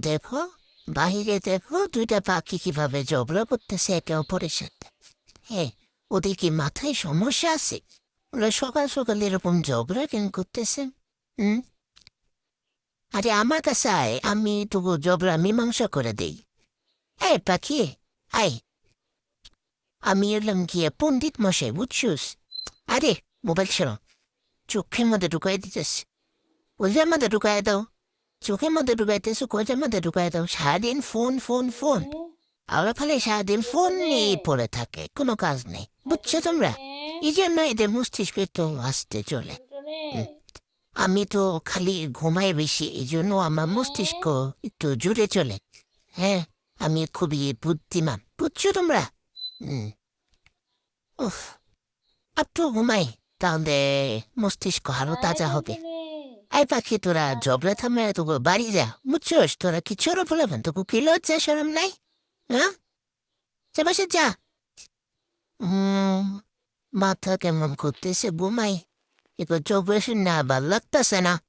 দেখো, বাহিরে দেখো দুইটা পাখি কিভাবে ঝগড়া করতেছে একে অপরের সাথে। হ্যাঁ, ওদের কি মাথায় সমস্যা আছে? ওরা সকাল সকাল এরকম ঝগড়া কেন করতেছে? হুম। আরে আমার কাছে আয়, আমি তবু ঝগড়া মীমাংসা করে দেই। এই পাখি, আয়। আমি এলাম গিয়ে পণ্ডিত মশাই, বুঝছুস? আরে, মোবাইল ছিল, চোখের মধ্যে ঢুকাই দিতেছে। ওদের মধ্যে ঢুকাই দাও। চোখের মধ্যে ঢুকাইতেছো, কোচের মধ্যে ঢুকাই দাও। সারাদিন ফোন ফোন ফোন। আমরা খালি সারাদিন ফোন নিয়ে পড়ে থাকে, কোনো কাজ নেই, বুঝছো তোমরা? এই জন্য এদের মস্তিষ্ক একটু আসতে চলে। হুম, আমি তো খালি ঘুমাই বেশি, এই জন্য আমার মস্তিষ্ক একটু জুড়ে চলে। হ্যাঁ, আমি খুবই বুদ্ধিমান, বুঝছো তোমরা? হুম। উফ, একটু ঘুমাই, তাহলে মস্তিষ্ক আরো তাজা হবে। এই পাখি, তোরা ঝগড়া থামে তোকে বাড়ি যা, বুঝছোস? তোরা কি ছোট বলবেন, তোকে কি লজ্জা সরম নাই? হ্যাঁ, যা বাসে যা। হুম, মাথা কেমন করতেছে, ঘুমাই। এবার চোখ বেশি না ভাল লাগতেছে না।